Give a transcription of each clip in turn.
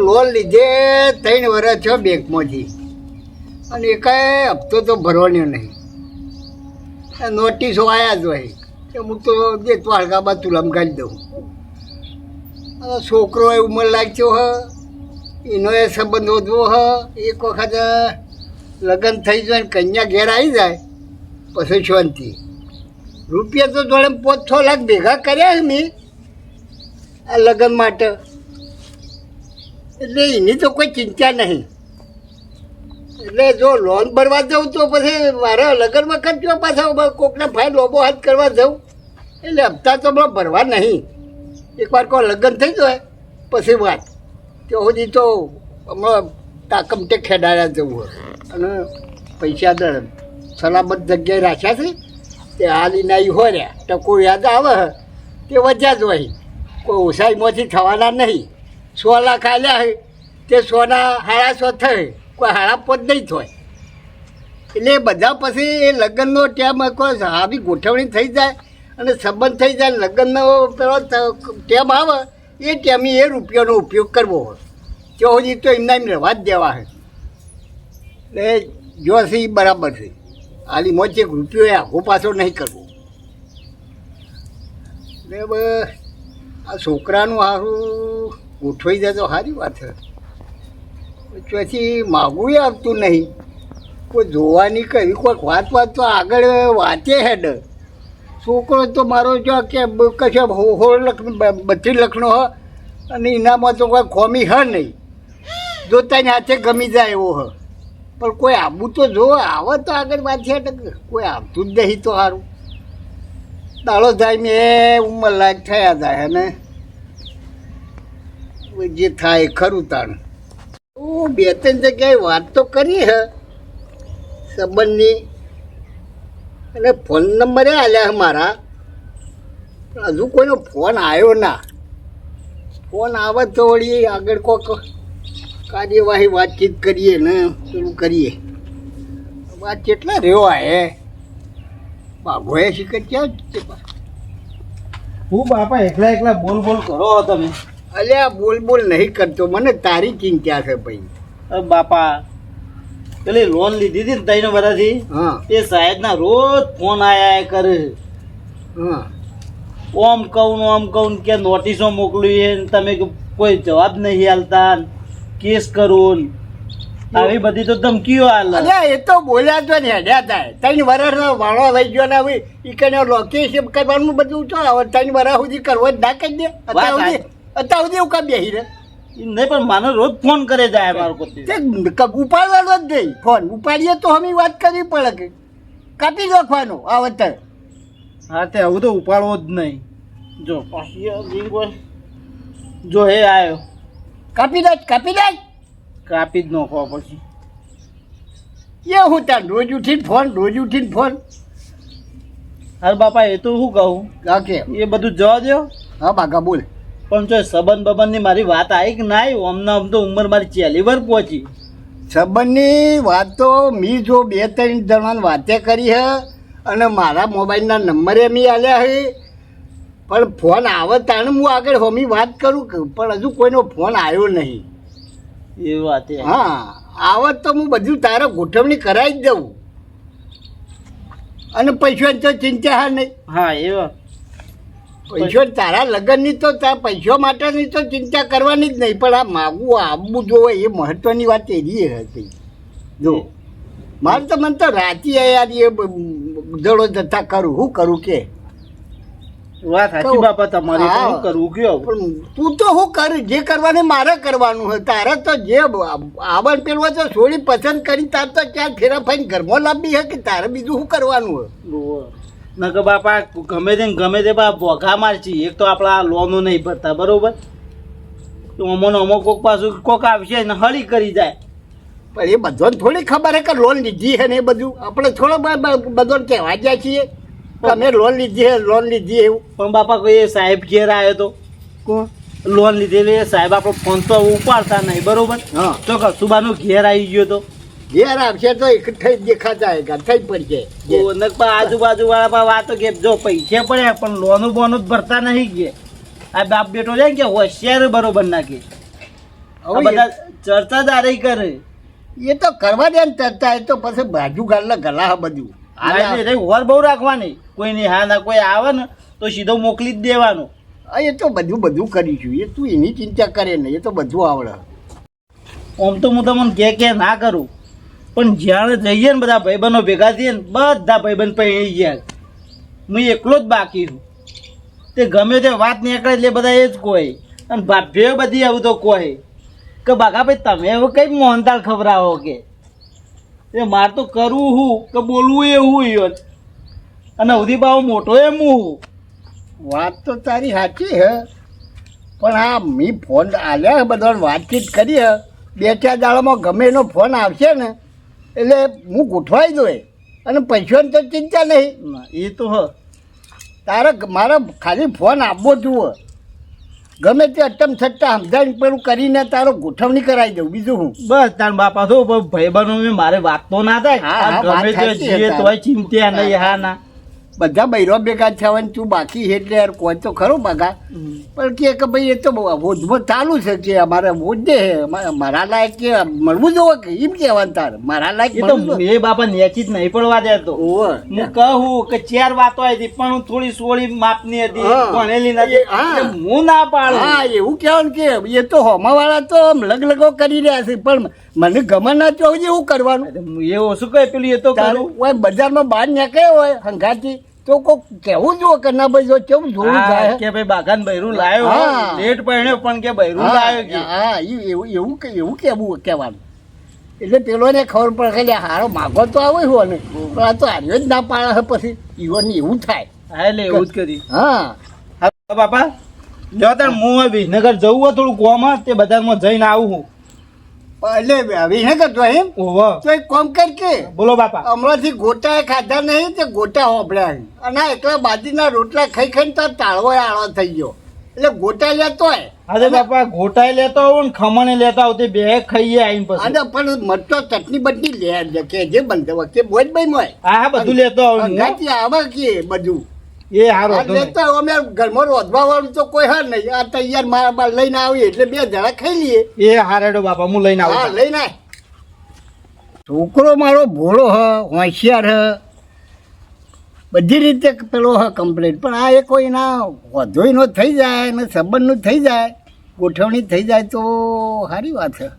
Loan લીધે 3 વર્ષ થયો બેંકમાંથી અને એકાય હપ્તો તો ભરવાનો નહીં. નોટિસો આવ્યા જ હોય કે હું તો જે દ્વારકામાં તુલમ કાઢી દઉં. હવે છોકરો એ ઉંમર લાગ્યો હ, એનો એ સંબંધ વધવો હ. એક વખત લગ્ન થઈ જાય ને કન્યા ઘેર આવી જાય પછી શાંતિ. રૂપિયા તો જોડે 5-6 લાખ ભેગા કર્યા મેં આ લગ્ન માટે, એટલે એની તો કોઈ ચિંતા નહીં. એટલે જો લોન ભરવા જાઉં તો પછી મારા લગ્ન વખત જો પાછા કોકને ફાઇલ લોબો હાથ કરવા જાઉં એટલે હપ્તા તો ભરવા નહીં. એકવાર કોઈ લગ્ન થઈ જાય પછી વાત. ત્યાં સુધી તો હમણાં તાકમટે ખેડાયા જવું હોય અને પૈસા દર સલામત જગ્યાએ રાખ્યા છે તે હાલી નાઈ હોય રહ્યા ટકો યાદ આવે તે વધ્યા જ હોય. કોઈ ઓછાઈમાંથી થવાના નહીં. 100 લાખ આલ્યા હોય તે 100ના 150 થાય, કોઈ 5.5 નહીં થાય. એટલે બધા પછી એ લગ્નનો ટાઈમ કોઈ આવી ગોઠવણી થઈ જાય અને સંબંધ થઈ જાય, લગ્નનો પેલો ટાઈમ આવે એ ટાઈમે એ રૂપિયાનો ઉપયોગ કરવો હોય. ત્યાં સુધી તો એમના એમ રહેવા જ દેવા છે. એટલે જો છે એ બરાબર છે. હાલી મોજ એક રૂપિયો એ આખો પાછો નહીં કરવો. એટલે આ છોકરાનું સારું ગોઠવાઈ જાય તો સારી વાત છે. પછી માગું આવતું નહીં. કોઈ જોવાની કરી કોઈક વાત તો આગળ વાંચે હેડ. છોકરો તો મારો જો કે કશે 16 લાખ 32 લાખનો હ અને એનામાં તો કોઈ ખોમી હ નહીં. જોતાની હાથે ગમી જાય એવો હ. પણ કોઈ આવવું તો જો આવે તો આગળ વાંચે. કોઈ આવતું જ નહીં તો સારું. દાડો થાય મેં ઉંમર લાયક થયા જાય અને જે થાય ખરું તાણ. હું 2-3 જગ્યાએ વાત તો કરી હે સંબંધની અને ફોન નંબરે આલ્યા મારા, પણ હજુ કોઈનો ફોન આવ્યો ના. ફોન આવે તો વળી આગળ કોઈક કાર્યવાહી વાતચીત કરીએ ને પેલું કરીએ. વાત કેટલા રહ્યો હે બાબોએ શીખર ક્યાં હું બાપા એકલા બોલ કરો તમે. અલ્યા બોલ નહીં કરતો, મને તારી ચિંતા છે ભાઈ. બાપા પેલી લોન લીધી હતી ને 3 વર્ષથી, હા એ સાહેબના રોજ ફોન આયા કરે. હા ઓમ કહું કે નોટિસો મોકલી તમે કોઈ જવાબ નહીં આલતા, કેસ કરું આવી બધી તો ધમકીઓ આલે. અલ્યા એ તો બોલ્યા તો ને હેડ્યા થાય. 3 વર્ષનો વાળો થઈ ગયો ને હવે ઈકને લોકેશન કરવાનું બધું તો હવે 3 વર્ષ સુધી કરવો જ ના કહી દે. અત્યાર સુધી એવું કામ બેસી રહે નહીં, પણ મને રોજ ફોન કરે જાય મારો પોતે. ઉપાડવાનો જ નહીં. ફોન ઉપાડીએ તો અમે વાત કરવી પડે કે કાપી નાખવાનો આ વખતે. હા તે આવું તો ઉપાડવો જ નહીં. જો પાછી જો એ આવ્યો કાપી નાખ કાપી જ નાખવો પછી. એ હું તાર રોજ ઉઠીને ફોન. હા બાપા એ તો શું કહું કાકે એ બધું જવા દો. હા બાકા બોલ. પણ જો સંબંધની મારી વાત આવી કે ના આવી, આમ તો ઉંમર મારી 40 વર્ષ પહોંચી. સંબંધની વાત તો મેં જો 2-3 જણાને વાતે કરી હે અને મારા મોબાઈલના નંબરે મેં આલ્યા હે. પણ ફોન આવે તાણે હું આગળ હોમી વાત કરું પણ હજુ કોઈનો ફોન આવ્યો નહીં. એ વાત હા આવત તો હું બધું તારે ગોઠવણી કરાવી જ દઉં. અને પૈસાની તો ચિંતા હા નહીં. હા એ વાત પૈસો તારા લગ્નની તો પૈસા માટેની તો ચિંતા કરવાની જ નહીં. પણ આ માગવું આવવું જોવે એ મહત્વની વાત એવી હતી. જો મારે તો મને તો રાતી યાર એ જડો જતા કરું શું કરું કે વાત સાચી બાપા તમારી. શું કરવું કયો? પણ તું તો શું કર જે કરવાનું મારે કરવાનું હોય. તારે તો જે આવડ પેલું તો છોડી પસંદ કરી તાર તો ક્યાં ફેરા ફાઈને ઘરમાં લાવવી હે કે તારે બીજું શું કરવાનું હોય. ન કે બાપા ગમે તે બા ભોગા મારછી. એક તો આપણા લોનો નહીં ભરતા બરોબર, તો અમો કોક પાછું કોક આવશે ને હળી કરી જાય. પણ એ બધાને થોડી ખબર હે કે લોન લીધી હે ને એ બધું આપણે થોડો બધાને કહેવા જાય છીએ અમે લોન લીધી એવું. પણ બાપા કોઈ સાહેબ ઘેર આવ્યો તો કોણ લોન લીધેલી સાહેબ આપણો ફોન તો ઉપાડતા નહીં બરોબર. હા તો કસુબાનું ઘેર આવી ગયો તો ઘેર આવશે તો એક થઈ દેખાતા થઈ પડશે. આજુબાજુ વાળા વાતો કે જો પૈસા પડ્યા પણ લોનું બોનું જ ભરતા નહીં કે આ બાપ બેટો જાય કે હોશિયાર બરોબર ના કે આ બધા ચર્ચા દારી કરે. એ તો કરવા દે ને ચર્ચા, એ તો પછી બાજુ ગાલના ગલા બધું ઓવર બહુ રાખવાની, કોઈની હા ના કોઈ આવે ને તો સીધો મોકલી જ દેવાનું. એ તો બધું કરીશું, એ તું એની ચિંતા કરે ને, એ તો બધું આવડે. આમ તો હું તમને કે ના કરું, પણ જ્યારે જઈએ ને બધા ભાઈબંધો ભેગા થઈએ ને, બધા ભાઈબંધ પૈણી ગયા, હું એકલો જ બાકી છું. તે ગમે તે વાત નીકળે એટલે બધા એ જ કોઈ, અને ભાભીઓ બધી આવું તો કોઈ કે બાકા ભાઈ તમે એવું કઈ મોહનતાળ ખવડાવો કે એ મારે તો કરવું હું કે બોલવું એવું યો, અને ઉધી બાવો મોટો એમ હું. વાત તો તારી સાચી હે, પણ આ મી ફોન આલ્યા બધા વાતચીત કરી હે, 2-4 દાડામાં ગમે એનો ફોન આવશે ને એટલે હું ગોઠવાઈ દઉં, અને પૈસાની તો ચિંતા નહીં. એ તો હ તારે મારે ખાલી ફોન આપવો જુઓ, ગમે તે અટમ છટ્ટા સમજાવીને પેલું કરીને તારો ગોઠવણી કરાવી દઉં, બીજું હું. બસ તાર બાપા તો ભાઈબંધો મારે વાત તો ના થાય, ગમે તે જીએ તોય ચિંતા નહીં. હા ના બધા બૈરો ભેગા થયા ને તું બાકી એટલે યાર કોઈ તો ખરો બગા, પણ કે ભાઈ એ તો ભોજમાં ચાલુ છે કે અમારે ભોજ દે મારા લાયક કે મળવું જોવે કે એમ કહેવાનું તારે મારા લાયક. એ તો એ બાપા નેચી જ નહીં પડવા દેતો. હું કહું કે 4 વાતો આવી પણ હું થોડી સોળી માપની હતી, ભણેલી નથી, હું ના પાડું. હા એવું કહેવાનું કે એ તો હોમાવાળા તો લગલગો કરી રહ્યા છે, પણ મને ગમે ના તો એવું કરવાનું. એવું શું કહે પેલું એ તો કરું બજારમાં બહાર નીકળ્યો હોય હંગાથી તો કોક કેવું જો કે ના ભાઈ જો કેવું જોવું જાય કે ભાઈ બાગાન બૈરું લાયો લેટ પડ્યો પણ કે બૈરું લાયો કે હા એવું કેવું કહેવાનું. એટલે પેલોને ખબર પડે કે હારો માગો તો આવે હોય ને, પણ આ તો હાર્યો જ ના પાડે પછી ઈવન એવું થાય. હા એટલે એવું જ કરી. હા બાપા જો તાર હું વિસનગર જવું હોય થોડું કોમાં તે બજારમાં જઈને આવું હું. એટલે વિસનગર તો એમ તો એક કામ કર કે બોલો બાપા, હમણાંથી ગોટા ખાધા નહીં તે ગોટા હોપડ્યા અને એકલા બાજરીના રોટલા ખાઈ ખાઈને તાર તાળવો આળો થઈ ગયો, એટલે ગોટા લેતો હોય. અરે બાપા ગોટાઈ લેતો આવું ને ખમણે લેતા આવું તે બે ખાઈએ આવીને પછી. અને પણ મરચો ચટણી બટની લે કે જે બનતો વખતે બોજ ભાઈ મોય હા બધું લેતો આવું આવે કે બધું એ હારો લેતો અમે ઘરમાં રોધવા વાળું તો કોઈ હા નહીં, આ તૈયાર મારા લઈને આવીએ એટલે 2 જણા ખાઈ લઈએ. એ હારેડો બાપા હું લઈને આવું. હા લઈને આય. છોકરો મારો ભોળો હ, હોશિયાર હ, બધી રીતે પેલો હ કમ્પ્લીટ, પણ આ એ કોઈ ના વધોઈનો થઈ જાય ને સંબંધનું થઈ જાય, ગોઠવણી થઈ જાય તો સારી વાત છે.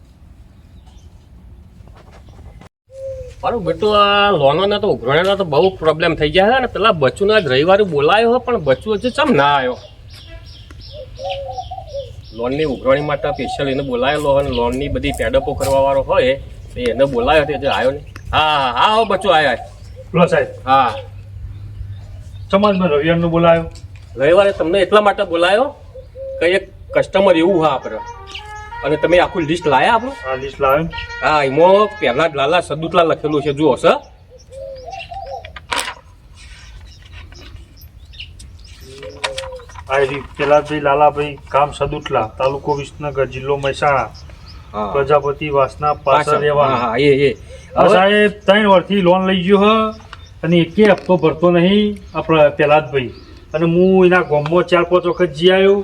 મારું બેટું આ લોનોના તો ઉઘરાણીના તો બહુ પ્રોબ્લેમ થઈ ગયા છે ને. પેલા બચ્ચુને આજ રવિવારે બોલાયો હોય પણ બચ્ચુ હજી ચમ ના આવ્યો. લોનની ઉઘરાણી માટે સ્પેશિયલ એને બોલાયેલો હોય ને લોનની બધી પેડઅપો કરવાવાળો હોય તો એને બોલાયો તે હજી આવ્યો નહીં. હા હા હો બચ્ચુ આવ્યા. બોલો સાહેબ. હા સમાજમાં રવિવારનો બોલાયો. રવિવારે તમને એટલા માટે બોલાયો કે એક કસ્ટમર એવું હા આપણે, અને તમે આખું લિસ્ટ લાયા આપણું. આ લિસ્ટ લાવ્યો. હા એમાં પહેલા જ લાલા સદુતલા લખેલું છે, જુઓ સર. આ પેલાભાઈ લાલાભાઈ ગામ સદુટલા, તાલુકો વિસનગર, જિલ્લો મહેસાણા, પ્રજાપતિ વાસના પાછળ રહેવાનું. હા એ સાહેબ 3 વર્ષથી લોન લઈ ગયો હ અને એકે હપ્તો ભરતો નહીં આપણે પેલાભાઈ, અને હું એના ગામમાં 4-5 વખત જી આવ્યો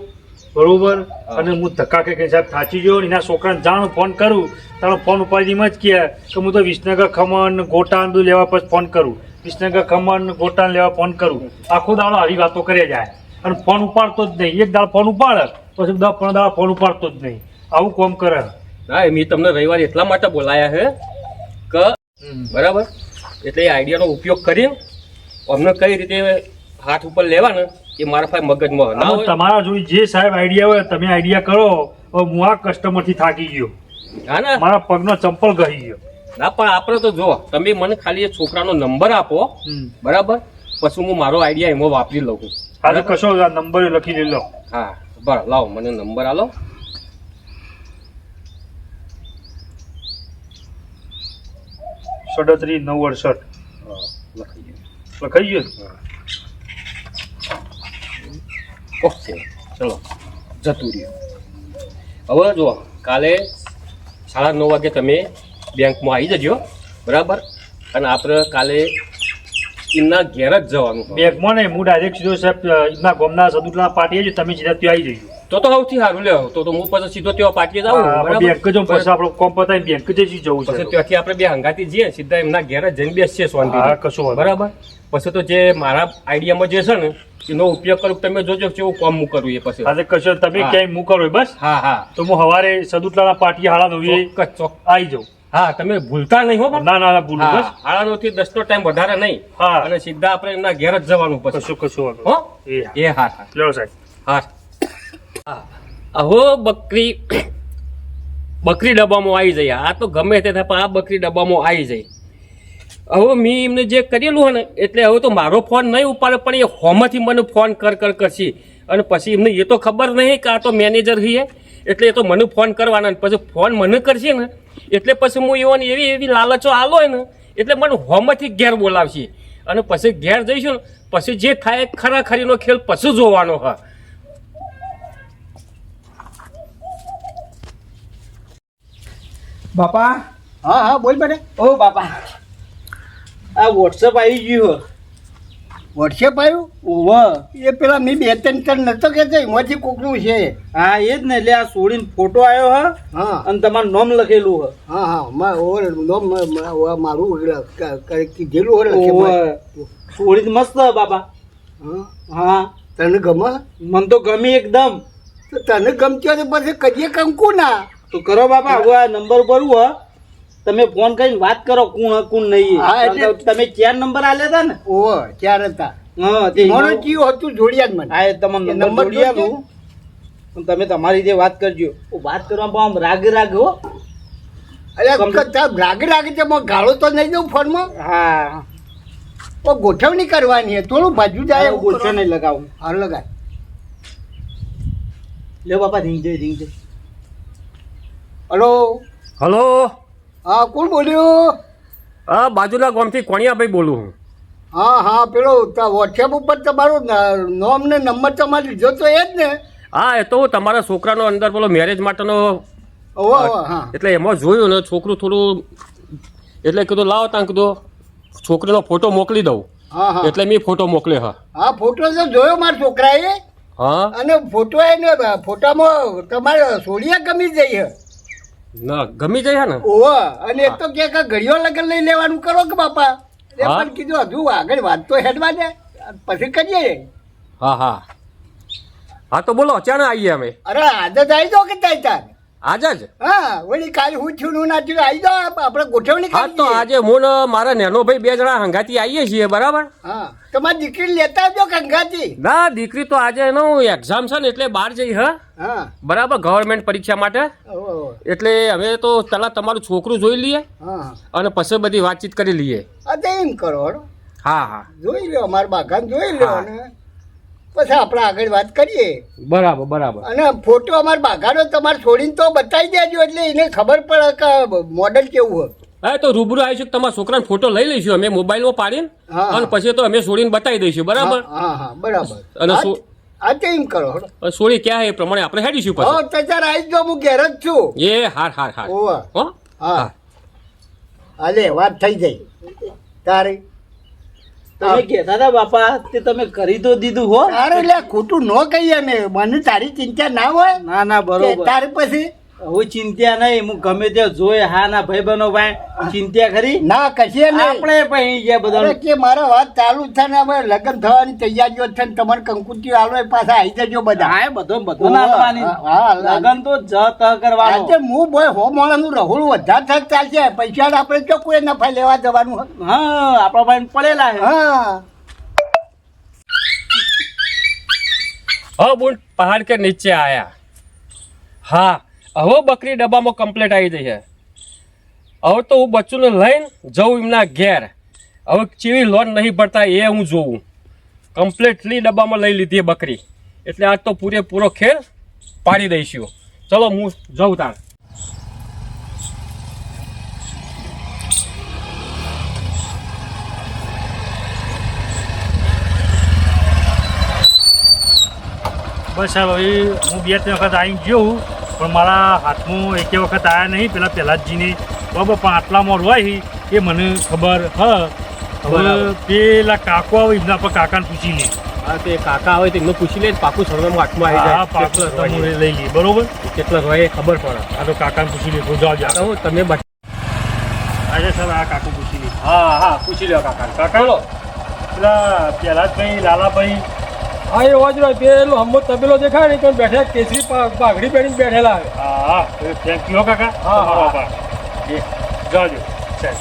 બરોબર, અને હું ધક્કા કે સાહેબ થાચી ગયો. એના છોકરાને જાણ ફોન કરું તારો ફોન ઉપાડીમાં જ કે હું તો વિસનગર ખમણ ગોટાન બધું લેવા પછી ફોન કરું, વિસનગર ખમણ ગોટાન લેવા ફોન કરું. આખો દાડો આવી વાતો કરે જાય અને ફોન ઉપાડતો જ નહીં. એક દાડો ફોન ઉપાડે પછી 10-15 દાડા ફોન ઉપાડતો જ નહીં, આવું કામ કરે. હા મેં તમને રવિવારે એટલા માટે બોલાયા છે કે બરાબર, એટલે એ આઈડિયાનો ઉપયોગ કરીને અમને કઈ રીતે હાથ ઉપર લેવાને એ મારા પાસે મગજમાં ના હોય. તમારા જોઈ જે સાહેબ આઈડિયા હોય તમે આઈડિયા કરો. હું આ કસ્ટમરથી થાકી ગયો. હા ને મારા પગનો ચંપલ ગઈ ગયો. ના પણ આપણે તો જો તમે મને ખાલી એ છોકરાનો નંબર આપો બરાબર, પછી હું મારો આઈડિયા એમાં વાપરી લઉં. હા તો કશો નંબર લખી લો. હા બરાબર, લાવો મને નંબર આલો. 37-968 લખાઈ ગયો. ઓકે ચલો જતું રહ્યું. હવે જો કાલે 9:30 વાગે તમે બેંકમાં આવી જજો બરાબર, અને આપણે કાલે એમના ઘેર જ જવાનું. બેંકમાં નહીં, હું ડાયરેક્ટ સીધો સાહેબ એમના ગામના સદુટલા પાટીએ જ તમે સીધા ત્યાં આવી જજો. તો સૌથી સારું લ્યો તો હું પછી સીધો ત્યાં પાટીએ જાઉં બેંક જો પછી આપણે કોમ પતાવી બેંક જઈ જવું પછી છે ત્યાંથી આપણે બે હંગાતી જઈએ સીધા એમના ઘેર જ જઈને બેસીએ હા શાંતિથી. કશું વાંધો બરાબર પછી તો જે મારા આઈડિયામાં જે છે ને એનો ઉપયોગ કરું તમે જોજો કેવું કામ હું કરું એ પછી. આજે કશો તમે હા. ક્યાંય મૂકો હોય બસ હા હા તો હું સવારે સદુતલાના પાટી હાડા નવી ચોક્કસ ચોક્કસ. આવી જાઉં. હા તમે ભૂલતા નહીં હો પણ. ના ના ના ભૂલું બસ હા 8 થી 10 નો ટાઈમ વધારે નહીં હા. અને સીધા આપણે એમના ઘેર જ જવાનું પછી. કશું વાંધો હો એ હા. એ હા હા લ્યો સાહેબ હા હા. અહો બકરી ડબ્બામાં આવી જાય. આ તો ગમે તે થાય પણ આ બકરી ડબ્બામાં આવી જાય. હવે મેં એમને જે કરેલું હોય ને એટલે હવે તો મારો ફોન નહીં ઉપાડે પણ એ હોમાંથી મને ફોન કરશે અને પછી એમને એ તો ખબર નહીં કે આ તો મેનેજર છીએ એટલે એ તો મને ફોન કરવાના પછી ફોન મને કરશે ને એટલે પછી હું એવાની એવી લાલચો આલો હોય ને એટલે મને હોમાંથી ઘેર બોલાવશે અને પછી ઘેર જઈશું ને પછી જે થાય ખરાખરીનો ખેલ પછી જોવાનો હા. બાપા હા હા બોલ બેટા. ઓ બાપા આ વોટ્સઅપ આવી ગયું વોટ્સએપ આવ્યું ઓવ એ પેલા મેં 2-3 નતો કહેતો એમાંથી કોકનું છે. હા એ જ ને એટલે આ છોડીને ફોટો આવ્યો હ હા અને તમારું નામ લખેલું હ હા હા મારું કીધેલું હોય લખે. છોડી મસ્ત હ બાપા. હા હા તને ગમે મને તો ગમી એકદમ. તો તને ગમતી હોય તો પછી કરીએ કંકુ ના. તો કરો બાપા હવે આ નંબર પર હ તમે ફોન કરીને વાત કરો કોણ હ કોણ નહીં. હા, એટલે- તમે 4 નંબર આલ્યા હતા ને. ઓહો ક્યારે હતા હા તે મને જીવ હતું જોડિયા જ મને. હા એ તમને એ નંબર નંબર જોડી જોડજો. આલું પણ તમે તમારી રીતે વાત કરજો. વાત કરવામાં આમ રાગ હો. અરે રાગે છે મને ગાળો તો નહીં દઉં ફોનમાં. હા પણ ગોઠવણી કરવાની છે થોડું બાજુ જાય એવું ગોળશો કરો. નહીં લગાવું. હા લગાય. લ્યો બાપા રીંગ જઈ. હલો હલો હા કોણ બોલ્યું? હા બાજુના ગામથી કોણિયાભાઈ બોલું હું. હા હા પેલો વોટ્સએપ ઉપર તમારું નામ ને નંબર તમારે લીધો તો એ જ ને. હા એ તો હું તમારા છોકરાનો અંદર પેલો મેરેજ માટેનો ઓહો હા એટલે એમાં જોયું ને છોકરું થોડું એટલે કીધું લાવો ત્યાં કીધું છોકરીનો ફોટો મોકલી દઉં હા હા એટલે મેં ફોટો મોકલ્યો હા. હા ફોટો તો જોયો મારા છોકરાએ હા અને ફોટો એને ફોટામાં તમારે સોડિયા ગમી જઈ છે. ના ગમી જાય ને. ઓહો અને એક તો કે ઘડીઓ લગન લઈ લેવાનું કરો કે બાપા. એ હા. પણ કીધું હજુ આગળ વાત તો હેડવા દે પછી કરીએ. હા હા હા તો બોલો અચાનક આવીએ અમે અરે આદત આવી જાઓ કે તાઈ તાર. આજે જ. હા વળી કાલ હું થયું નું ના થયું આવી જાઓ આપણે ગોઠવણી હા તો કરીએ. આજે હું ને મારા નેનો ભાઈ 2 જણા હંગાતી આવીએ છીએ બરાબર. હા તમારી દીકરી લેતા આવજો કંગાતી. ના દીકરી તો આજે એનું એક્ઝામ છે ને એટલે બહાર જઈ હા હા બરાબર ગવર્મેન્ટ પરીક્ષા માટે ઓહો. એટલે અમે તો પહેલાં તમારું છોકરું જોઈ લઈએ હા અને પછી બધી વાતચીત કરી લઈએ. હા તો એમ કરો હળો. હા હા જોઈ લ્યો અમારા બાગાન જોઈ લ્યો હા. અને પછી આપણે આગળ વાત કરીએ. બરાબર બરાબર. અને ફોટો અમારા બાગાનો તમારે છોડીને તો બતાવી દેજો એટલે એને ખબર પડે કે મોડલ કેવું હોય. હા તો રૂબરૂ આવીશું કે તમારા છોકરાનો ફોટો લઈ લઈશું અમે મોબાઈલમાં પાડીને હા. અને પછી તો અમે છોડીને બતાવી દઈશું બરાબર. હા હા બરાબર. અને હા, શું- હા તો એમ કરો હળો. અને છોડી ક્યાં એ પ્રમાણે આપણે હેડીશું પછી. હા તો તાર આવી જાઓ હું ઘેર જ છું. એ હાર હાર હાર ઓવા હો હા હાલે વાત થઈ જાય તારી. તમે કહેતા હતા બાપા તે તમે કરી તો દીધું હો. તારે એટલે ખોટું ન કહીએ અમે મને તારી ચિંતા ના હોય ના ના બરોબર. તારે પછી હું ચિંતા નહીં હું ગમે ત્યાં જોઈ હા ના ભાઈ બનો ભાઈ ચિંતા ખરી ના કશીએ નહીં. આપણે પણ ગયા અરે બધા કે મારા વાત ચાલુ જ છે ને હવે લગ્ન થવાની તૈયારીઓ જ છે ને તમારે કંકુતી આલો પાછા આવી જજો બધા. હા બધો બધો નાખવાની હા, લગન તો જ ત કરવાનો. આજે હું બોય હો મોણાનું રહું વધારે થક ચાલશે પૈસા આપણે તો કોઈ નફા લેવા જવાનું હોય. હા આપણા ભાઈ પડેલા છે. હા હવે બોલ પહાડ કે નીચે આયા. હા હવે બકરી ડબ્બામાં કમ્પ્લેટ આવી જઈ છે. હવે તો હું બચ્ચુને લઈને જઉં એમના ઘેર. હવે ચેવી લોન નહીં ભરતા એ હું જોઉં. કમ્પ્લીટલી ડબ્બામાં લઈ લીધી બકરી એટલે આજ તો પૂરેપૂરો ખેલ પાડી દઈશું. ચલો હું જઉં તાણ. બસ સાહેબ હવે હું 2-3 વખત આવી ગયો હું પણ મારા હાથમાં એકે વખત આવ્યા નહીં પેલા પ્રહલાદજીને બરાબર પણ આટલા મોડ હોય એ મને ખબર હ હવે બરાબર. પેલા કાકો આવે એમના પર કાકાને પૂછી લે હા તે કાકા હોય તો એમને પૂછી લે પાકું સરનામું હાથમાં આવી હા જાય પાકું કેટલા તમે હોય લઈ લઈએ બરોબર કેટલા હોય એ ખબર પડે આ તો કાકાને પૂછી લે જાઓ તો તમે આજે સર આ કાકુ પૂછી લે હા હા પૂછી લો કાકા કાકા પેલા પ્રહલાદભાઈ લાલાભાઈ હા એ વાજ રહ્યો પેલો હમો તબેલો દેખાય ને તો બેઠા કેસરી પાઘડી પહેરીને બેઠેલા આવે હા થેન્ક યુ કાકા હા, તમારો હા. આભાર એ જાજો સાહેબ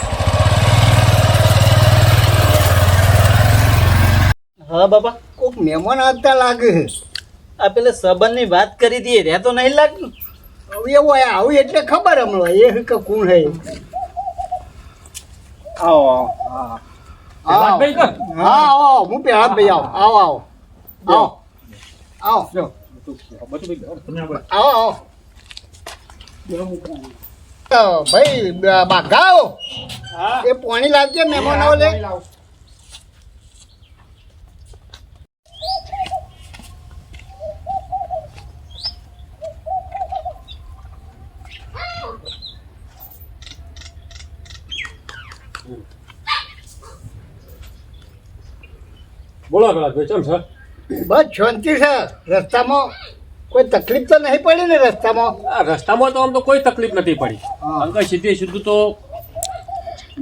હા બાપા, કોક મહેમાન આવતા લાગે છે. આ પેલે સંબંધની વાત કરી હતી રે તો નહીં લાગતું. હવે એવું હોય આવું એટલે ખબર હમણાં એ કે કોણ હે આવો પ્રહલાદભાઈ કર. હા આવો હું પેલા ભાઈ આવો આવો આવો આવો તમે આવો. આવો તો ભાઈ બાઘાઓ હા એ પાણી લાવજે મહેમાનો લે બોલો પ્રહલાદભાઈ ચમ સર બસ શાંતિ છે રસ્તામાં કોઈ તકલીફ તો નહીં પડી ને રસ્તામાં આ રસ્તામાં તો આમ તો કોઈ તકલીફ નથી પડી હા. અંકલ સીધે સીધું તો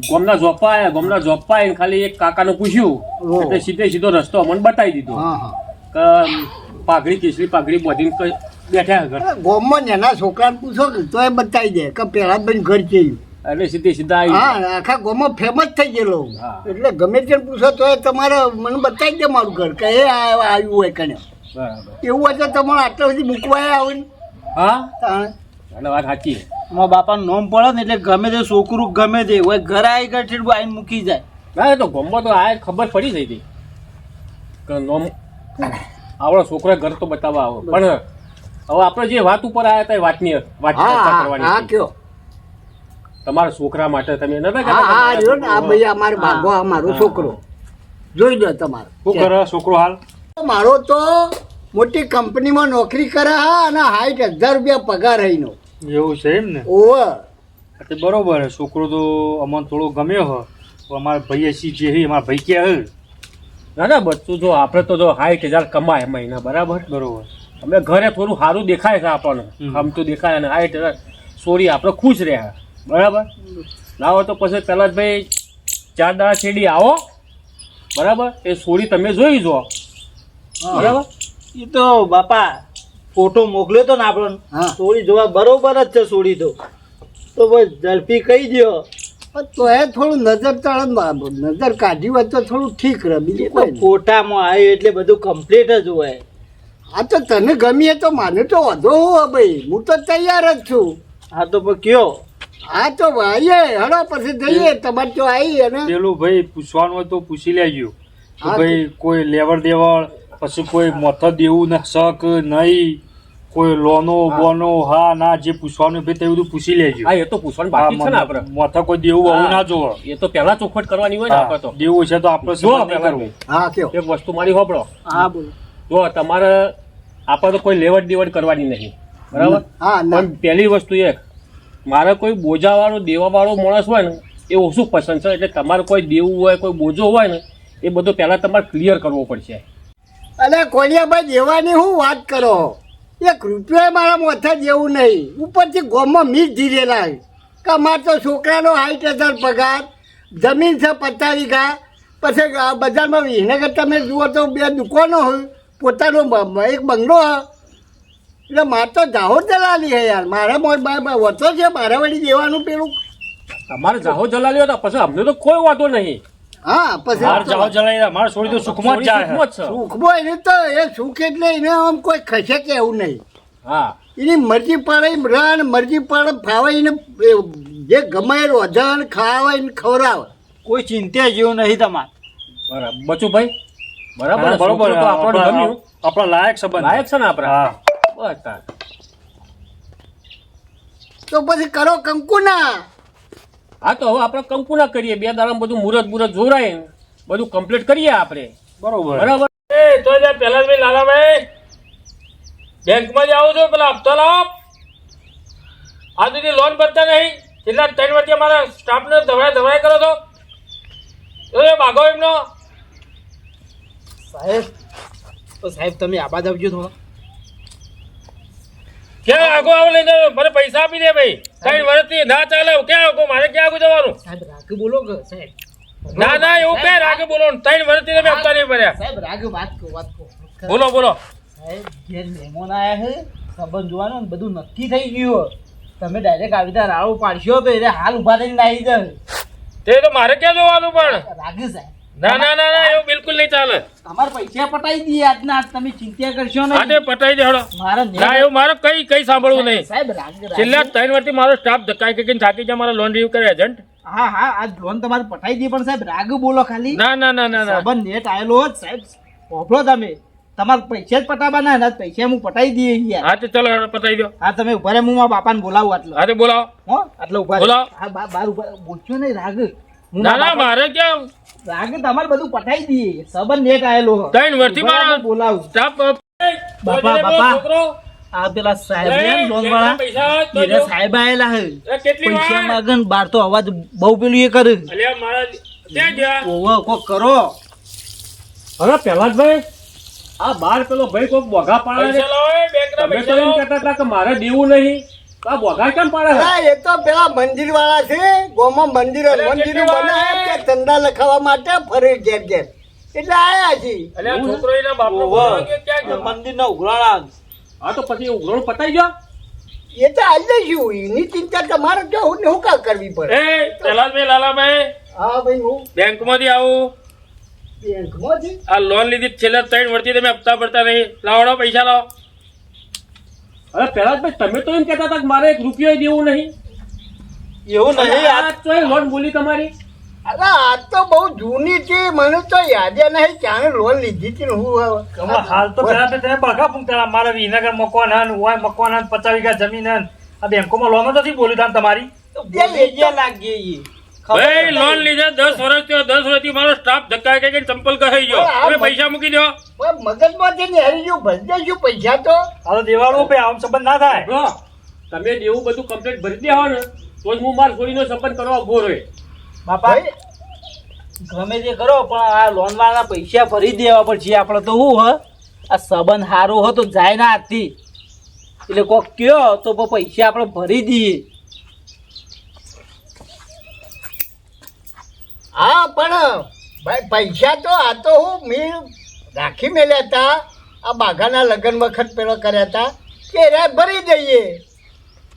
ગોમના જોપ્પા આવીને ખાલી એક કાકાનું પૂછ્યું ઓહ. એટલે સીધે સીધો રસ્તો અમને બતાવી દીધો હા હા કે પાઘડી કેસરી પાઘડી બધીને બેઠા આગળ ગોમમાં નાના છોકરાને પૂછો કે તો એ બતાવી દે કે પેલા બેન ઘર છે એટલે સીધે સીધા હા આવી આખા ગોમમાં ફેમસ થઈ ગયેલો હા. એટલે ગમે તેને પૂછો તો એ તમારે મને બતાવી દે મારું ઘર કે એ આવ્યું હોય કને બરાબર એવું હોય તો તમારે આટલા સુધી મૂકવા આવે ને હા તાણે. એટલે વાત સાચી છે. મારા બાપાનું નામ પડે ને એટલે ગમે તે છોકરું ગમે તે હોય ઘરે આવી ગઈ ઠેઠ આવીને મૂકી જાય. ના એ તો ગોમમાં તો આ ખબર પડી જઈ હતી કે નોમ આવડો છોકરો ઘર તો બતાવવા આવો પણ હવે આપણે જે વાત ઉપર આવ્યા હતા એ વાતની વાત હા ચર્ચા હા કરવાની હા હતી. કયો તમારા છોકરા માટે તમે નતા હા કહેતા હા કે રહ્યો ને આ ભાઈ અમારો બાગો આ મારો હા. છોકરો જોઈ લો તમારો શું કરે છોકરો હાલ મારો તો મોટી કંપનીમાં નોકરી કરે હા અને 60,000 રૂપિયા પગાર રહીનો એવું છે એમ ને ઓવર તે બરોબર છે. છોકરો તો અમને થોડો ગમ્યો હ તો અમારા ભાઈ સી જે હે અમારા ભાઈ ક્યાં હે ના ના બધું જો આપણે તો જો 60,000 કમાય મહિના બરાબર બરોબર અમે ઘરે થોડું સારું દેખાય છે આપણને હમ. આમ તો દેખાય અને 60,000 સોરી આપણે ખુશ રહ્યા બરાબર ના હોય તો પછી પહેલા જ ભાઈ 4 દાડા છેડી આવો બરાબર એ સોરી તમે જોઈ જો બરાબર એ તો બાપા ફોટો મોકલ્યો તો ને આપણને હા. સોડી જોવા બરોબર જ છે. સોડી તો બસ ઝડપી કહી દો. તો એ થોડું નજર કાઢી હોય તો થોડું ઠીક રહે એ બીજું તો કોઈ નહીં. ફોટામાં આવ્યું એટલે બધું કમ્પ્લીટ જ હોય. આ તો તને ગમીએ તો માને તો વાંધો હોય ભાઈ હું તો તૈયાર જ છું હા તો પણ કયો હા તો આવીએ હડો પછી જઈએ તમારે તો આવી અને પેલું ભાઈ પૂછવાનું હોય તો પૂછી લેજો કે હા, ભાઈ કોઈ લેવડ દેવડ પછી કોઈ મથત દેવું ને શક નહીં કોઈ લોનો બોનો હા ના જે પૂછવાનું ભાઈ તે બધું પૂછી લેજો હા એ તો પૂછવાનું બાકી છે ને આપણે મથક કોઈ દેવું આવું ના જોવો એ તો પહેલા ચોખવટ કરવાની હોય ને આપણે તો દેવું છે તો આપણે જો સંબંધ નહીં પહેલા કરવું હા કયો એક વસ્તુ મારી હોપડો હા બોલો. જો તમારે આપણે તો કોઈ લેવડ દેવડ કરવાની નહીં બરાબર હા ના પણ પહેલી વસ્તુ એ મારે કોઈ બોજાવાળો દેવાવાળો માણસ હોય ને એ ઓછું પસંદ છે એટલે તમારે કોઈ દેવું હોય કોઈ બોજો હોય ને એ બધું પહેલાં તમારે ક્લિયર કરવો પડશે અલે કોલિયાભાઈ દેવાની હું વાત કરો 1 રૂપિયો મારા મોથા જેવું નહીં ઉપરથી ગોમમાં મીઠ ધીરેલા કે મારે તો છોકરાનો 60,000 પગાર જમીન છે 50 વીઘા પછી આ બજારમાં વિસનગર તમે જુઓ તો 2 દુકાનો હોય પોતાનો એક બંગલો હોય એટલે મારે તો જાહોર દલાલી હે યાર મારા વતો છે મારા વળી દેવાનું પેલું તમારે જાહો જલાલ્યો હતા પછી અમને તો કોઈ વાંધો નહીં હા પછી માર જાવ જલાઈ માર છોડી તો સુખમાં જ જાય સુખમાં જ છે. સુખબો એને તો એ સુખ એટલે એને આમ કોઈ ખસે કે એવું નહીં હા એની મરજી પડે એમ રન મરજી પડે ફાવે એને જે ગમે એ રોજન ખાવે એને ખવડાવે કોઈ ચિંતા જેવું નહીં તમારે. બરાબર બચુભાઈ બરાબર ને? બરોબર છોકરો તો આપણને ગમ્યું આપણા લાયક સંબંધ લાયક છે ને આપણે હા બસ તાર. તો પછી કરો કંકુના હા તો હવે આપણે કંકુ ના કરીએ 2 દાડામાં બધું મુહૂર્ત જોરાય ને બધું કમ્પ્લીટ કરીએ આપણે બરોબર બરાબર એ તો જે પહેલા ભાઈ લાલાભાઈ બેંકમાં જ આવો છો પેલા હપ્તા લાવો આ સુધી લોન ભરતા નહીં છેલ્લા 3 વર્ષથી અમારા સ્ટાફને ધવરાય કરો છો તો એ ભાગો એમનો સાહેબ તો સાહેબ તમે આબાદ આવજો થોડો. ક્યાં આગો આવો લઈને મને પૈસા આપી દે ભાઈ 3 વર્ષથી ના ચાલે ક્યાં આગો મારે ક્યાં આગો જવાનું સાહેબ રાગ બોલો કે સાહેબ? ના એવું કઈ રાગે બોલો 3 વર્ષથી તમે હપ્તા નહીં ભર્યા સાહેબ રાગ વાત કહો. બોલો સાહેબ ઘેર મહેમાન આયા છે, સંબંધ જોવાનું ને બધું નક્કી થઈ ગયું. તમે ડાયરેક્ટ આવી રીતે રાડો પાડશો તો એટલે હાલ ઉભા થઈને નાહી જાય. તે તો મારે ક્યાં જોવાનું પણ રાગ સાહેબ ના એવું બિલકુલ નહીં ચાલે અમારા પૈસા પટાઈ દઈએ આજના આજ, તમે ચિંતા કરશો આજે નહીં. પટાઈ દે હળો મારા ના એવું મારે કઈ સાંભળવું નહીં સાહેબ રાગ છેલ્લા 3 વર્ષથી મારો સ્ટાફ ધક્કા કરીને થાકી જાય મારા લોન રિવ્યુ કરે એજન્ટ હા આજ લોન તમારે પટાઈ દઈએ પણ સાહેબ રાગ બોલો ખાલી. ના સંબંધ નેટ આયેલો હોત સાહેબ. ઓફળો તમે તમારે પૈસા જ પટાવવાના એના પૈસા હું પટાઈ દઈએ યાર. હા તો ચલો હેડો પટાઈ દો હા તમે ઉભા રહે, હું મારા બાપાને બોલાવું આટલો. હા તો બોલાવો હો આટલો ઉભા રહે. બોલાવો. હા બહાર ઉભા બોલશો નહીં રાગ. હું ના મારા બાપા- મારે ક્યાં રાગ તમારે બધું પટાઈ દઈએ. સંબંધ નેટ આયેલો હો. 3 વર્ષથી ઉભા રહે, મારા હું બોલાવું. સ્ટાફ બાપા. છોકરો આ પેલા સાહેબ લઈ, રહ્યા ને લોન જેટલા વાળા પૈસા હોય તો એના જો. સાહેબ આયેલા હે. કેટલી પૈસા વાર માંગે ને બહાર તો અવાજ બહુ પેલું એ કરે. અલ્યા મારા ક્યાં ગયા ઓવો કોક કરો. હવે પહેલા જ ભાઈ આ બાર પેલો ભાઈ કોઈક બોઘા પાડે પૈસા લાવો બેંકના તમે તો પૈસા એમ લાવો. કહેતા હતા કે મારે દેવું નહીં તો આ બોઘા કેમ પાડે છે? હા, એ તો પેલા મંદિર વાળા છે ગોમાં મંદિર મંદિર બનાવે તે ધંધા લખાવવા માટે ફરે ઘેર એટલે આયા છે. અલ્યા છોકરો એના બાપનો ઓવો. બોલાવો કે ક્યાં ગયો? મંદિરના ઉઘરાણા. હા તો પછી ઉઘરાણું પતાઈ ગયો એ તો આવી જઈશું એની ચિંતા તમારે જો હું કા કરવી પડે. એ પ્રહલાદભાઈ લાલાભાઈ હા ભાઈ હું બેંકમાંથી આવું બેંકમાં છે. આ લોન લીધી છેલ્લા 3 વર્ષથી તમે હપ્તા ભરતા નહીં લાવડો પૈસા લાવો હવે પહેલા જ ભાઈ તમે તો એમ કહેતા હતા કે મારે 1 રૂપિયો દેવું નહીં. એવું નહીં આ તો લોન બોલી તમારી અરે આ તો બહુ જૂની છે મને તો યાદ નહીં ક્યારે લોન લીધી હતી ને હું તમે હાલ તો પેલા તો તમે બળકા પૂછતા મારા વિનગર મકવાન હન ઓય મકવાન હન 50 વીઘા જમીન હન આ બેંકોમાં લોન નથી બોલી તાન તમારી લાગીએ ભાઈ લોન લીધા 10 વર્ષ થયો 10 વર્ષથી મારો સ્ટાફ ધક્કા કે ચંપલ કહાઈ ગયો પણ આ હવે પૈસા મૂકી દો મગજમાંથી ને હરી ગયું ભરી દેશું પૈસા તો હાલ દેવાળું ભાઈ આમ સંબંધ ના થાય બ્રો, તમે દેવું બધું કમ્પ્લીટ ભરી દેવા ને તો જ હું મારા છોરીનો સંબંધ કરવા ઉભો રહ્યો. બાપા ગમે તે કરો પણ આ લોન વાળા પૈસા ભરી દેવા પડશે. આપણે તો શું હ આ સંબંધ સારો હો તો જાય ના આથી એટલે કોક કયો તો પૈસા આપણે ભરી દઈએ. હા પણ ભાઈ પૈસા તો આ તો હું મેં રાખી મેલ્યા હતા આ બાઘાના લગ્ન વખત પેલો કર્યા હતા કે રે ભરી દઈએ.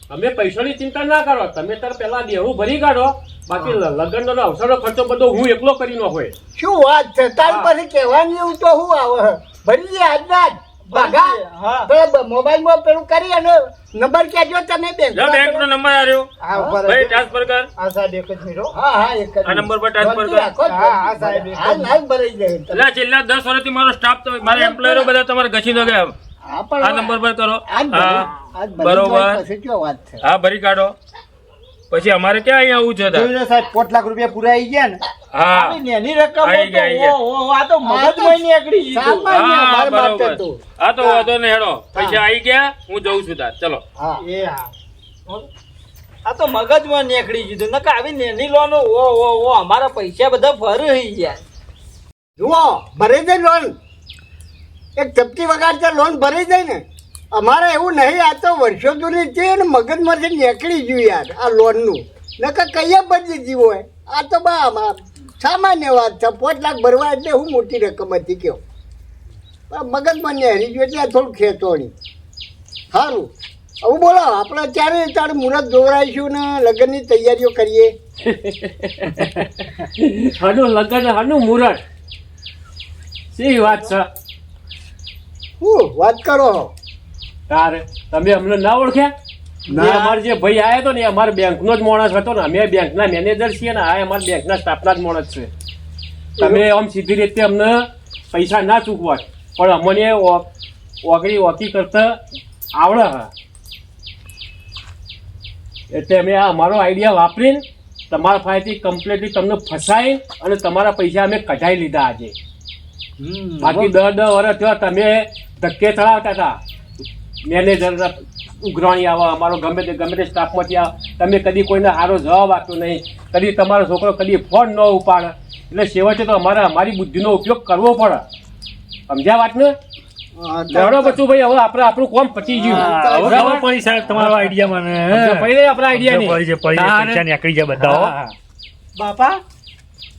તમે પૈસાની ચિંતા ના કરો, તમે તાર પેલા દેવું ભરી કાઢો, બાકી લગ્નનો અવસરનો ખર્ચો બધો હું એકલો કરી નો હોય. શું વાત છે તારી પાસે કહેવાની એવું તો શું આવે ભરી દઈએ આજના જ બાઘા. હા. પેલા મોબાઈલમાં પેલું કરી અને નંબર કહેજો તમે જા બેંકનો નંબર આવ્યો ભાઈ ટ્રાન્સફર કર આ સાહેબ એક જ મિનિટ હો. હા એક જ આ નંબર પર ટ્રાન્સફર શાંતિ કર રાખો, હા, સાહેબ, એક જ હાલ ના જ ભરાઈ જાય તમે. એટલે છેલ્લા 10 વર્ષથી મારો સ્ટાફ તો મારા એમ્પ્લોયરો બધા તમારે ઘસી દો ગયા હા, પણ આ નંબર પર કરો આજ ભરી- હા આજ ભરી બરોબર. જાય પછી કેવો વાત છે. હા ભરી કાઢો પછી અમારે ક્યાં અહીંયા આવું છે તાર? જોઈ લો સાહેબ 5 લાખ રૂપિયા પૂરા આવી ગયા ને હા આવી નાની રકમ આવી ગયા, આવી ગયા. ઓહો, આ તો મગજમાં નીકળી ગયું. સામાન્ય હા અમારા માટે બરોબર તો. હા તો વાંધો નહીં હેડો પૈસા આવી ગયા હું જઉં છું તાર ચલો હા એ હા આ તો મગજમાં નીકળી ગયું નકા આવી નાની લોન ઓ અમારા પૈસા બધા ભરી ગયા. જુઓ ભરી જાય લોન એક ચપટી વગાડતા લોન ભરી જાય ને અમારે એવું નહીં આ તો વર્ષો જૂની છે ને મગજમાંથી નીકળી ગયું યાર આ લોનનું નકર કઈ બદલી જીવો હોય આ તો બા સામાન્ય વાત છે 5 લાખ ભરવા એટલે હું મોટી રકમ હતી કયો મગજમાં નીકળી ગયું એટલે આ થોડું ખેંચોણી સારું હવે બોલો આપણે ક્યારે તારે મુહૂર્ત દોરાઈશું ને લગ્નની તૈયારીઓ કરીએ. હાનું લગ્ન હાનું મુહૂર્ત સી વાત છે હું વાત કરો તારે તમે અમને ના ઓળખ્યા? ના. એ અમારે જે ભાઈ આવ્યો હતો ને એ અમારા બેંકનો જ માણસ હતો ને, અમે બેંકના મેનેજર છીએ ને, આ અમારા બેંકના સ્ટાફના જ માણસ છે. તમે આમ સીધી રીતે અમને પૈસા ના ચૂકવા પણ અમને ઓગળી કરતા આવડે હા, એટલે અમે આ અમારો આઈડિયા વાપરીને તમારા પાસેથી કમ્પ્લીટલી તમને ફસાઈ અને તમારા પૈસા અમે કઢાઈ લીધા આજે. બાકી 10 વર્ષ થયા તમે ધક્કે ચડાવતા હતા મેનેજર ઉઘરાણી આવો અમારો ગમે તે સ્ટાફમાંથી આવો, તમે કદી કોઈને સારો જવાબ આપ્યો નહીં, કદી તમારો છોકરો કદી ફોન ન ઉપાડે, એટલે છેવટે તો અમારી બુદ્ધિનો ઉપયોગ કરવો પડે. સમજ્યા વાત ને? લેવડો બચ્ચુભાઈ હવે આપણે આપણું કામ પતી ગયું હવે ખબર પડી સાહેબ તમારો આઈડિયા મને પડી આપણા આઈડિયા પડી છે, પૈસા નીકળી જાય બધા હો. બાપા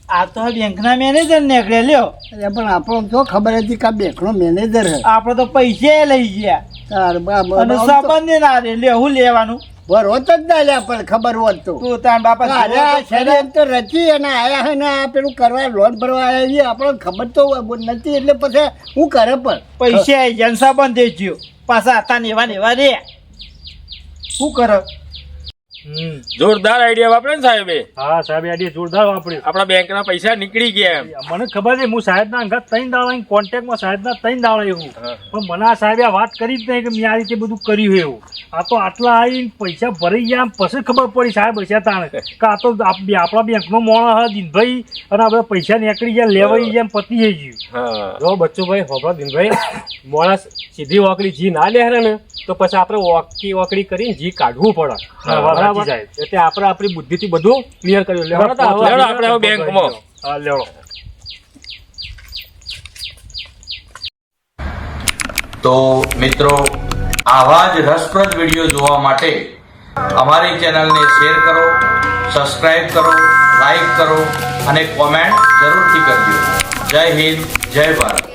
આ તો બેંકના મેનેજર નીકળે લ્યો. અરે પણ આપણો તો ખબર હતી કે આ બેંકનો મેનેજર હે. આપણે તો પૈસા લઈ ગયા તાર અને સંબંધ ના રે લે હું લેવાનું હોત જ ના લ્યા પણ ખબર હોત તો તું તાર બાપા અરે આ શેરે એમ તો રચી અને આયા હે ને આ પેલું કરવા લોન ભરવા આવ્યા છીએ આપણને ખબર તો નથી એટલે પછી હું કરે પણ પૈસા આવી ગયા ને સંબંધ દેજો પાછા હતા ને એવા રે શું કરે જોરદાર આઈડિયા વાપરે ને સાહેબે. હા સાહેબ આઈડિયા જોરદાર વાપર્યું. આપણા બેંકના પૈસા નીકળી ગયા એમ. મને ખબર છે હું સાહેબના અંગત 3 દાડા કોન્ટેક્ટમાં સાહેબના 3 દાડા એવું પણ મને આ સાહેબે આ વાત કરી જ નહીં કે મેં આ રીતે બધું કર્યું એવું. આ તો આટલા આવીને પૈસા ભરી ગયા પછી ખબર પડી સાહેબ હશે તાણે કે આ તો આપણા બેંકનો મોણસ હા દિનભાઈ અને આ બધા પૈસા નીકળી ગયા લેવાઈ ગયા પતી જઈ ગયું. જો બચ્ચુભાઈ હોભળો દિનભાઈ માણસ સીધી ઓકડી જી ના લે ને તો પછી આપણે ઓકડી કરીને જી કાઢવું પડે. બરાબર એટલે આપણે આપણી બુદ્ધિથી બધું ક્લિયર કર્યું. લેવડો આપણે હવે બેંકમાં. હા લેવડો. તો મિત્રો આવા જ રસપ્રદ વિડીયો જોવા માટે અમારી ચેનલને શેર કરો, સબસ્ક્રાઇબ કરો, લાઈક કરો અને કોમેન્ટ જરૂરથી કરજો. જય હિન્દ, જય ભારત.